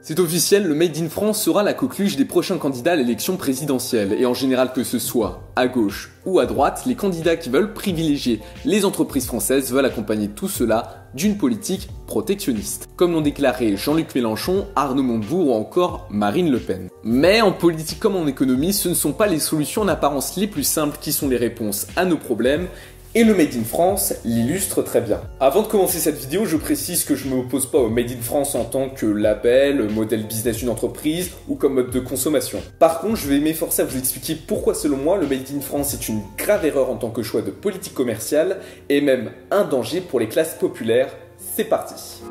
C'est officiel, le Made in France sera la coqueluche des prochains candidats à l'élection présidentielle. Et en général, que ce soit à gauche ou à droite, les candidats qui veulent privilégier les entreprises françaises veulent accompagner tout cela d'une politique protectionniste. Comme l'ont déclaré Jean-Luc Mélenchon, Arnaud Montebourg ou encore Marine Le Pen. Mais en politique comme en économie, ce ne sont pas les solutions en apparence les plus simples qui sont les réponses à nos problèmes. Et le Made in France l'illustre très bien. Avant de commencer cette vidéo, je précise que je ne m'oppose pas au Made in France en tant que label, modèle business d'une entreprise ou comme mode de consommation. Par contre, je vais m'efforcer à vous expliquer pourquoi selon moi le Made in France est une grave erreur en tant que choix de politique commerciale et même un danger pour les classes populaires. C'est parti!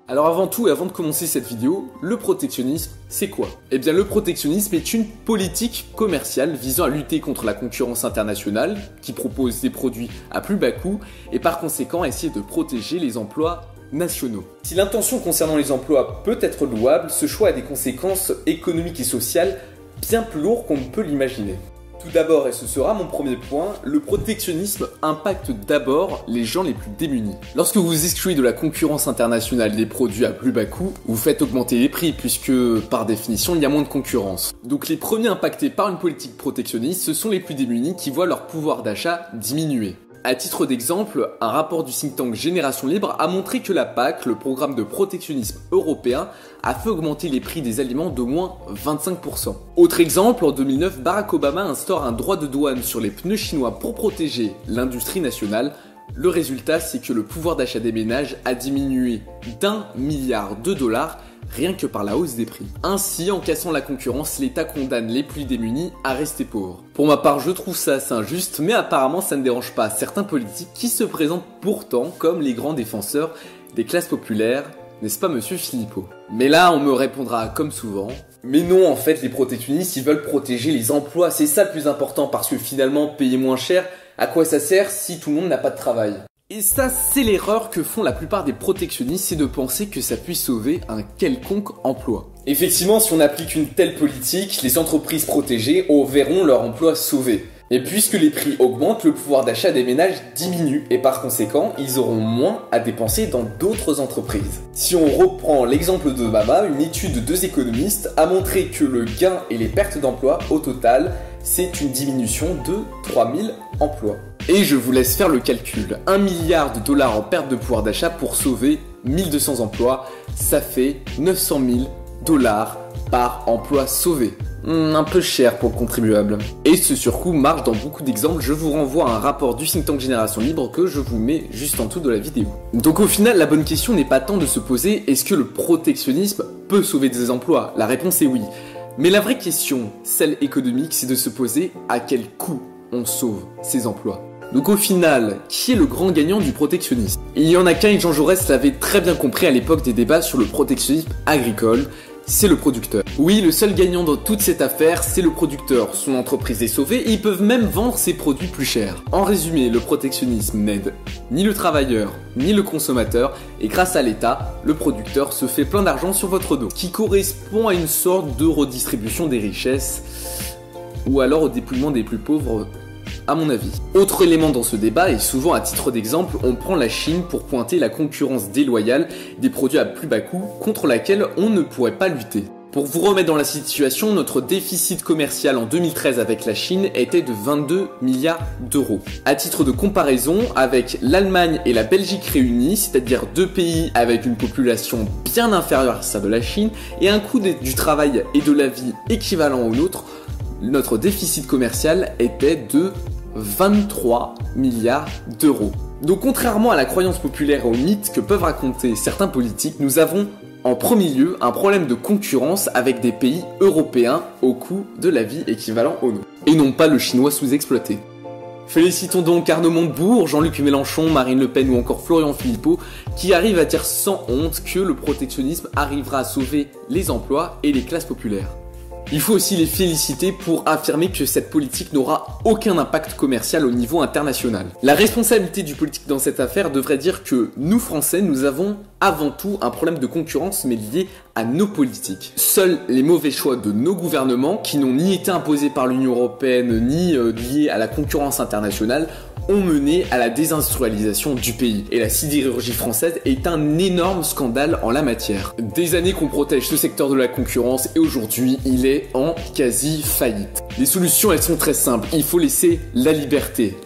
Alors avant tout et avant de commencer cette vidéo, le protectionnisme, c'est quoi? Eh bien le protectionnisme est une politique commerciale visant à lutter contre la concurrence internationale qui propose des produits à plus bas coût et par conséquent à essayer de protéger les emplois nationaux. Si l'intention concernant les emplois peut être louable, ce choix a des conséquences économiques et sociales bien plus lourdes qu'on ne peut l'imaginer. Tout d'abord, et ce sera mon premier point, le protectionnisme impacte d'abord les gens les plus démunis. Lorsque vous excluez de la concurrence internationale des produits à plus bas coût, vous faites augmenter les prix puisque, par définition, il y a moins de concurrence. Donc les premiers impactés par une politique protectionniste, ce sont les plus démunis qui voient leur pouvoir d'achat diminuer. À titre d'exemple, un rapport du think tank Génération Libre a montré que la PAC, le programme de protectionnisme européen, a fait augmenter les prix des aliments d'au moins 25%. Autre exemple, en 2009, Barack Obama instaure un droit de douane sur les pneus chinois pour protéger l'industrie nationale. Le résultat, c'est que le pouvoir d'achat des ménages a diminué d'1 milliard de dollars rien que par la hausse des prix. Ainsi, en cassant la concurrence, l'État condamne les plus démunis à rester pauvres. Pour ma part, je trouve ça assez injuste, mais apparemment ça ne dérange pas certains politiques qui se présentent pourtant comme les grands défenseurs des classes populaires, n'est-ce pas monsieur Philippot? Mais là, on me répondra comme souvent, mais non, en fait, les protectionnistes, ils veulent protéger les emplois, c'est ça le plus important, parce que finalement, payer moins cher, à quoi ça sert si tout le monde n'a pas de travail? Et ça, c'est l'erreur que font la plupart des protectionnistes, c'est de penser que ça puisse sauver un quelconque emploi. Effectivement, si on applique une telle politique, les entreprises protégées verront leur emploi sauvé. Et puisque les prix augmentent, le pouvoir d'achat des ménages diminue et par conséquent, ils auront moins à dépenser dans d'autres entreprises. Si on reprend l'exemple de Mama, une étude de 2 économistes a montré que le gain et les pertes d'emplois au total, c'est une diminution de 3000 emplois. Et je vous laisse faire le calcul. 1 milliard de dollars en perte de pouvoir d'achat pour sauver 1200 emplois, ça fait 900 000 dollars par emploi sauvé. Un peu cher pour le contribuable. Et ce surcoût marche dans beaucoup d'exemples. Je vous renvoie à un rapport du think tank Génération Libre que je vous mets juste en dessous de la vidéo. Donc au final, la bonne question n'est pas tant de se poser est-ce que le protectionnisme peut sauver des emplois? La réponse est oui. Mais la vraie question, celle économique, c'est de se poser à quel coût on sauve ces emplois. Donc au final, qui est le grand gagnant du protectionnisme? Il y en a qu'un et Jean Jaurès l'avait très bien compris à l'époque des débats sur le protectionnisme agricole, c'est le producteur. Oui, le seul gagnant dans toute cette affaire, c'est le producteur. Son entreprise est sauvée et ils peuvent même vendre ses produits plus chers. En résumé, le protectionnisme n'aide ni le travailleur, ni le consommateur, et grâce à l'État, le producteur se fait plein d'argent sur votre dos, qui correspond à une sorte de redistribution des richesses, ou alors au dépouillement des plus pauvres, à mon avis. Autre élément dans ce débat, et souvent à titre d'exemple, on prend la Chine pour pointer la concurrence déloyale des produits à plus bas coût contre laquelle on ne pourrait pas lutter. Pour vous remettre dans la situation, notre déficit commercial en 2013 avec la Chine était de 22 milliards d'euros. À titre de comparaison, avec l'Allemagne et la Belgique réunies, c'est-à-dire 2 pays avec une population bien inférieure à celle de la Chine et un coût du travail et de la vie équivalent au nôtre, notre déficit commercial était de 23 milliards d'euros. Donc contrairement à la croyance populaire et au mythe que peuvent raconter certains politiques, nous avons en premier lieu un problème de concurrence avec des pays européens au coût de la vie équivalent au nôtre, et non pas le chinois sous-exploité. Félicitons donc Arnaud Montebourg, Jean-Luc Mélenchon, Marine Le Pen ou encore Florian Philippot qui arrivent à dire sans honte que le protectionnisme arrivera à sauver les emplois et les classes populaires. Il faut aussi les féliciter pour affirmer que cette politique n'aura aucun impact commercial au niveau international. La responsabilité du politique dans cette affaire devrait dire que nous Français, nous avons avant tout un problème de concurrence mais lié à nos politiques. Seuls les mauvais choix de nos gouvernements, qui n'ont ni été imposés par l'Union Européenne ni liés à la concurrence internationale, ont mené à la désindustrialisation du pays. Et la sidérurgie française est un énorme scandale en la matière. Des années qu'on protège ce secteur de la concurrence et aujourd'hui il est en quasi faillite. Les solutions elles sont très simples, il faut laisser la liberté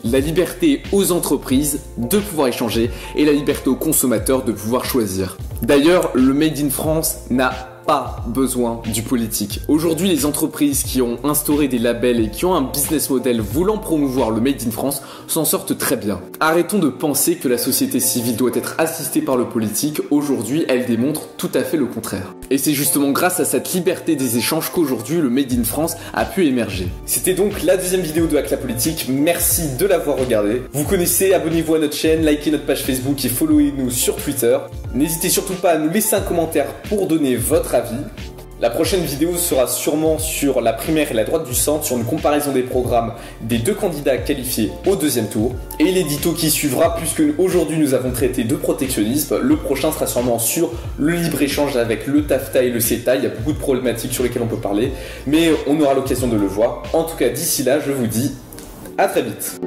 aux entreprises de pouvoir échanger et la liberté aux consommateurs de pouvoir choisir. D'ailleurs, le Made in France n'a pas besoin du politique. Aujourd'hui, les entreprises qui ont instauré des labels et qui ont un business model voulant promouvoir le Made in France s'en sortent très bien. Arrêtons de penser que la société civile doit être assistée par le politique. Aujourd'hui, elle démontre tout à fait le contraire. Et c'est justement grâce à cette liberté des échanges qu'aujourd'hui le Made in France a pu émerger. C'était donc la deuxième vidéo de Hack la Politique. Merci de l'avoir regardée. Vous connaissez, abonnez-vous à notre chaîne, likez notre page Facebook et followez-nous sur Twitter. N'hésitez surtout pas à nous laisser un commentaire pour donner votre avis. La prochaine vidéo sera sûrement sur la primaire et la droite du centre, sur une comparaison des programmes des deux candidats qualifiés au deuxième tour. Et l'édito qui suivra, puisque aujourd'hui nous avons traité de protectionnisme, le prochain sera sûrement sur le libre-échange avec le TAFTA et le CETA. Il y a beaucoup de problématiques sur lesquelles on peut parler, mais on aura l'occasion de le voir. En tout cas, d'ici là, je vous dis à très vite.